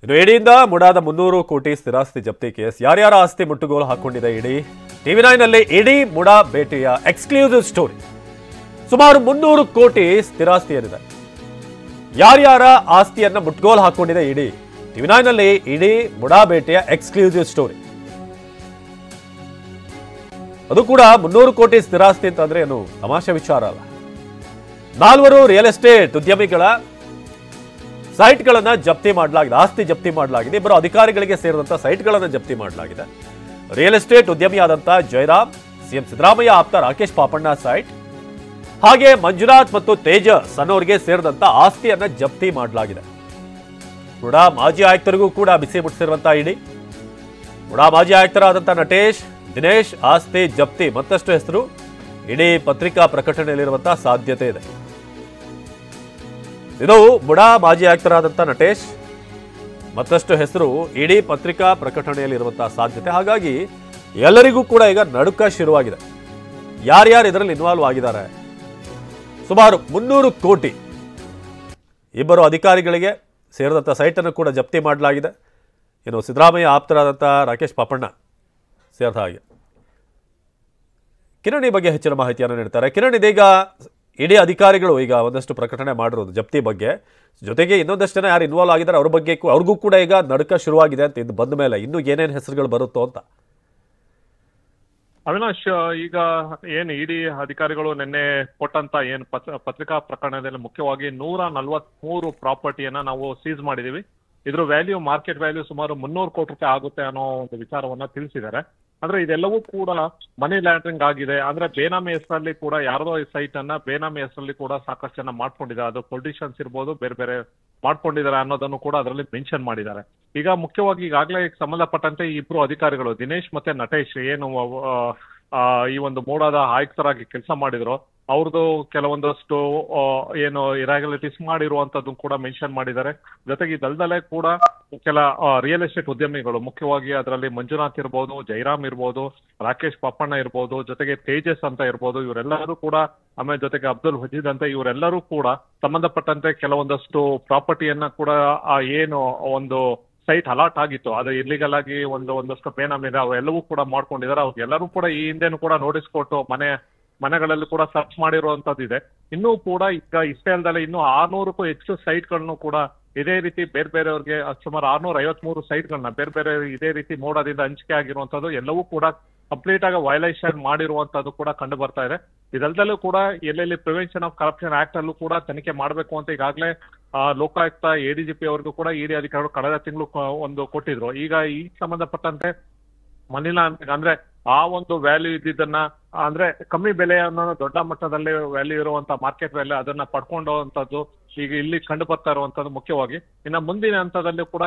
ಇನ್ನು ಇಡಿಯಿಂದ ಮುಡಾದ 300 ಕೋಟಿ ಸ್ಥಿರಾಸ್ತಿ ಜಪ್ತಿ ಕೇಸ್. ಯಾರ್ಯಾರ ಆಸ್ತಿ ಮುಟ್ಟುಗೋಲು ಹಾಕೊಂಡಿದೆ ಇಡಿ? TV9 ನಲ್ಲಿ ಇಡಿ ಮುಡಾ ಭೇಟಿಯ ಎಕ್ಸ್ಕ್ಲೂಸಿವ್ ಸ್ಟೋರಿ. ಸುಮಾರು 300 ಕೋಟಿ ಸ್ಥಿರಾಸ್ತಿ ಏನಿದೆ, ಯಾರ್ಯಾರ ಆಸ್ತಿಯನ್ನ ಮುಟ್ಟುಗೋಲು ಹಾಕೊಂಡಿದೆ ಇಡಿ? TV9 ನಲ್ಲಿ ಇಡಿ ಮುಡಾ ಭೇಟಿಯ ಎಕ್ಸ್ಕ್ಲೂಸಿವ್ ಸ್ಟೋರಿ. ಅದು ಕೂಡ 300 ಕೋಟಿ ಸ್ಥಿರಾಸ್ತಿ ಅಂತಂದ್ರೆ ಏನು ತಮಾಷೆ ವಿಚಾರ ಅಲ್ಲ. 4 ರಿಯಲ್ ಎಸ್ಟೇಟ್ ಉದ್ಯಮಿಗಳ ಸೈಟ್ಗಳನ್ನು ಜಪ್ತಿ ಮಾಡಲಾಗಿದೆ, ಆಸ್ತಿ ಜಪ್ತಿ ಮಾಡಲಾಗಿದೆ. ಇಬ್ಬರು ಅಧಿಕಾರಿಗಳಿಗೆ ಸೇರಿದಂಥ ಸೈಟ್ಗಳನ್ನು ಜಪ್ತಿ ಮಾಡಲಾಗಿದೆ. ರಿಯಲ್ ಎಸ್ಟೇಟ್ ಉದ್ಯಮಿಯಾದಂಥ ಜಯರಾಮ್, ಸಿಎಂ ಸಿದ್ದರಾಮಯ್ಯ ಆಪ್ತ ರಾಕೇಶ್ ಪಾಪಣ್ಣ ಸೈಟ್, ಹಾಗೆ ಮಂಜುನಾಥ್ ಮತ್ತು ತೇಜಸ್ ಅನ್ನೋರಿಗೆ ಸೇರಿದಂಥ ಆಸ್ತಿಯನ್ನ ಜಪ್ತಿ ಮಾಡಲಾಗಿದೆ. ಮುಡಾ ಮಾಜಿ ಆಯುಕ್ತರಿಗೂ ಕೂಡ ಬಿಸಿ ಮುಟ್ಟಿಸಿರುವಂತಹ ಇಡಿ. ಮುಡಾ ಮಾಜಿ ಆಯುಕ್ತರಾದಂಥ ನಟೇಶ್, ದಿನೇಶ್ ಆಸ್ತಿ ಜಪ್ತಿ ಮತ್ತಷ್ಟು ಹೆಸರು ಇಡೀ ಪತ್ರಿಕಾ ಪ್ರಕಟಣೆಯಲ್ಲಿರುವಂತಹ ಸಾಧ್ಯತೆ ಇದೆ. ಇದು ಮುಡಾ ಮಾಜಿ ಆಯುಕ್ತರಾದಂಥ ನಟೇಶ್ ಮತ್ತಷ್ಟು ಹೆಸರು ಇಡೀ ಪತ್ರಿಕಾ ಪ್ರಕಟಣೆಯಲ್ಲಿರುವಂತಹ ಸಾಧ್ಯತೆ. ಹಾಗಾಗಿ ಎಲ್ಲರಿಗೂ ಕೂಡ ಈಗ ನಡುಕ ಶುರುವಾಗಿದೆ. ಯಾರ್ಯಾರು ಇದರಲ್ಲಿ ಇನ್ವಾಲ್ವ್ ಆಗಿದ್ದಾರೆ? ಸುಮಾರು 300 ಕೋಟಿ ಇಬ್ಬರು ಅಧಿಕಾರಿಗಳಿಗೆ ಸೇರಿದಂಥ ಸೈಟನ್ನು ಕೂಡ ಜಪ್ತಿ ಮಾಡಲಾಗಿದೆ. ಇನ್ನು ಸಿದ್ದರಾಮಯ್ಯ ಆಪ್ತರಾದಂಥ ರಾಕೇಶ್ ಪಾಪಣ್ಣ ಸೇರಿದ ಹಾಗೆ. ಕಿರಣ್ ಈ ಬಗ್ಗೆ ಹೆಚ್ಚಿನ ಮಾಹಿತಿಯನ್ನು ನೀಡ್ತಾರೆ. ಕಿರಣ್, ಇದೀಗ ಇಡೀ ಅಧಿಕಾರಿಗಳು ಈಗ ಒಂದಷ್ಟು ಪ್ರಕಟಣೆ ಮಾಡಿರೋದು ಜಪ್ತಿ ಬಗ್ಗೆ, ಜೊತೆಗೆ ಇನ್ನೊಂದಷ್ಟು ಜನ ಯಾರು ಇನ್ವಾಲ್ವ್ ಆಗಿದ್ದಾರೆ ಅವ್ರ ಬಗ್ಗೆ ಅವ್ರಿಗೂ ಕೂಡ ಈಗ ನಡುಕ ಶುರುವಾಗಿದೆ ಅಂತ ಇದು ಬಂದ ಮೇಲೆ ಇನ್ನು ಏನೇನು ಹೆಸರುಗಳು ಬರುತ್ತೋ ಅಂತ. ಅವಿನಾಶ್, ಈಗ ಏನ್ ಇಡಿ ಅಧಿಕಾರಿಗಳು ನಿನ್ನೆ ಕೊಟ್ಟಂತ ಏನ್ ಪತ್ರಿಕಾ ಪ್ರಕರಣದಲ್ಲಿ ಮುಖ್ಯವಾಗಿ 143 ಪ್ರಾಪರ್ಟಿಯನ್ನ ನಾವು ಸೀಸ್ ಮಾಡಿದೀವಿ. ಇದ್ರ ವ್ಯಾಲ್ಯೂ, ಮಾರ್ಕೆಟ್ ವ್ಯಾಲ್ಯೂ ಸುಮಾರು 300 ಕೋಟಿ ರೂಪಾಯಿ ಆಗುತ್ತೆ ಅನ್ನೋ ಒಂದು ವಿಚಾರವನ್ನ ತಿಳಿಸಿದ್ದಾರೆ. ಅಂದ್ರೆ ಇದೆಲ್ಲವೂ ಕೂಡ ಮನಿ ಲ್ಯಾಂಡ್ರಿಂಗ್ ಆಗಿದೆ. ಅಂದ್ರೆ ಬೇನಾಮಿ ಹೆಸರಲ್ಲಿ ಕೂಡ ಯಾರದೋ ಈ ಸೈಟ್ ಅನ್ನ ಬೇನಾಮಿ ಹೆಸರಲ್ಲಿ ಕೂಡ ಸಾಕಷ್ಟು ಜನ ಮಾಡ್ಕೊಂಡಿದ್ದಾರೆ. ಅದು ಪೊಲಿಟಿಷಿಯನ್ಸ್ ಇರ್ಬೋದು, ಬೇರೆ ಬೇರೆ ಮಾಡ್ಕೊಂಡಿದ್ದಾರೆ ಅನ್ನೋದನ್ನು ಕೂಡ ಅದರಲ್ಲಿ ಮೆನ್ಷನ್ ಮಾಡಿದ್ದಾರೆ. ಈಗ ಮುಖ್ಯವಾಗಿ ಈಗಾಗಲೇ ಸಂಬಂಧಪಟ್ಟಂತೆ ಈ ಇಬ್ರು ಅಧಿಕಾರಿಗಳು ದಿನೇಶ್ ಮತ್ತೆ ನಟೇಶ್ ಏನು ಈ ಒಂದು ಮೂಡಾದ ಆಯುಕ್ತರಾಗಿ ಕೆಲಸ ಮಾಡಿದ್ರು, ಅವ್ರದ್ದು ಕೆಲವೊಂದಷ್ಟು ಏನು ಇರಾಗ್ಯುಲಾರಿಟೀಸ್ ಮಾಡಿರುವಂತದ್ದು ಕೂಡ ಮೆನ್ಷನ್ ಮಾಡಿದ್ದಾರೆ. ಜೊತೆಗೆ ಇದಲ್ದಲ್ಲೇ ಕೂಡ ಕೆಲ ರಿಯಲ್ ಎಸ್ಟೇಟ್ ಉದ್ಯಮಿಗಳು, ಮುಖ್ಯವಾಗಿ ಅದರಲ್ಲಿ ಮಂಜುನಾಥ್ ಇರ್ಬೋದು, ಜಯರಾಮ್ ಇರ್ಬೋದು, ರಾಕೇಶ್ ಪಾಪಣ್ಣ ಇರ್ಬೋದು, ಜೊತೆಗೆ ತೇಜಸ್ ಅಂತ ಇರ್ಬೋದು, ಇವರೆಲ್ಲರೂ ಕೂಡ, ಆಮೇಲೆ ಜೊತೆಗೆ ಅಬ್ದುಲ್ ವಜೀದ್ ಅಂತ ಇವರೆಲ್ಲರೂ ಕೂಡ ಸಂಬಂಧಪಟ್ಟಂತೆ ಕೆಲವೊಂದಷ್ಟು ಪ್ರಾಪರ್ಟಿಯನ್ನ ಕೂಡ ಏನು ಒಂದು ಸೈಟ್ ಅಲಾಟ್ ಆಗಿತ್ತು, ಅದು ಇಲ್ಲಿಗಲ್ ಆಗಿ ಒಂದಷ್ಟು ಬೇನಾಮಿ ಇದೆ, ಅವೆಲ್ಲವೂ ಕೂಡ ಮಾಡ್ಕೊಂಡಿದ್ದಾರೆ. ಅವ್ರಿಗೆಲ್ಲರೂ ಕೂಡ ಈ ಹಿಂದೆನೂ ಕೂಡ ನೋಟಿಸ್ ಕೊಟ್ಟು ಮನೆಗಳಲ್ಲಿ ಕೂಡ ಸರ್ಚ್ ಮಾಡಿರುವಂತದ್ದು ಇದೆ. ಇನ್ನೂ ಕೂಡ ಈಗ ಇಷ್ಟೇ ಅಲ್ಲದೆ ಇನ್ನೂ 600ಕ್ಕೂ ಹೆಚ್ಚು ಸೈಟ್ಗಳನ್ನು ಕೂಡ ಇದೇ ರೀತಿ ಬೇರೆ ಬೇರೆಯವ್ರಿಗೆ ಸುಮಾರು 653 ಸೈಟ್ಗಳನ್ನ ಬೇರೆ ಬೇರೆ ಇದೇ ರೀತಿ ಮೋಡದಿಂದ ಹಂಚಿಕೆ ಆಗಿರುವಂತದ್ದು ಎಲ್ಲವೂ ಕೂಡ ಕಂಪ್ಲೀಟ್ ಆಗಿ ವೈಲೇಷನ್ ಮಾಡಿರುವಂತದ್ದು ಕೂಡ ಕಂಡು ಬರ್ತಾ ಇದೆ. ಇದಲ್ದಲ್ಲೂ ಕೂಡ ಎಲ್ಲೆಲ್ಲಿ ಪ್ರಿವೆನ್ಷನ್ ಆಫ್ ಕರಪ್ಷನ್ ಆಕ್ಟ್ ಅಲ್ಲೂ ಕೂಡ ತನಿಖೆ ಮಾಡಬೇಕು ಅಂತ ಈಗಾಗಲೇ ಲೋಕಾಯುಕ್ತ ADGP ಅವರಿಗೂ ಕೂಡ ಇಡಿ ಅಧಿಕಾರಿಗಳು ಕಳೆದ ತಿಂಗಳು ಒಂದು ಕೊಟ್ಟಿದ್ರು. ಈಗ ಈ ಸಂಬಂಧಪಟ್ಟಂತೆ ಮನಿಲ ಅಂದ್ರೆ ಆ ಒಂದು ವ್ಯಾಲ್ಯೂ ಇದ್ದಿದ್ದನ್ನ, ಅಂದ್ರೆ ಕಮ್ಮಿ ಬೆಲೆ ಅನ್ನೋ ದೊಡ್ಡ ಮಟ್ಟದಲ್ಲಿ ವ್ಯಾಲ್ಯೂ ಇರುವಂತ ಮಾರ್ಕೆಟ್ ವ್ಯಾಲ್ಯೂ ಅದನ್ನ ಪಡ್ಕೊಂಡಂತದ್ದು ಈಗ ಇಲ್ಲಿ ಕಂಡು ಬರ್ತಾ ಇರುವಂತದ್ದು ಮುಖ್ಯವಾಗಿ. ಇನ್ನ ಮುಂದಿನ ಹಂತದಲ್ಲಿ ಕೂಡ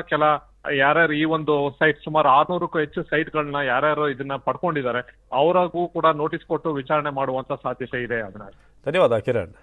ಯಾರ್ಯಾರು ಈ ಒಂದು ಸೈಟ್ ಸುಮಾರು 600ಕ್ಕೂ ಹೆಚ್ಚು ಸೈಟ್ಗಳನ್ನ ಯಾರ್ಯಾರು ಇದನ್ನ ಪಡ್ಕೊಂಡಿದ್ದಾರೆ ಅವರಿಗೂ ಕೂಡ ನೋಟಿಸ್ ಕೊಟ್ಟು ವಿಚಾರಣೆ ಮಾಡುವಂತ ಸಾಧ್ಯತೆ ಇದೆ. ಅದನ್ನ ಧನ್ಯವಾದ ಕಿರಣ್.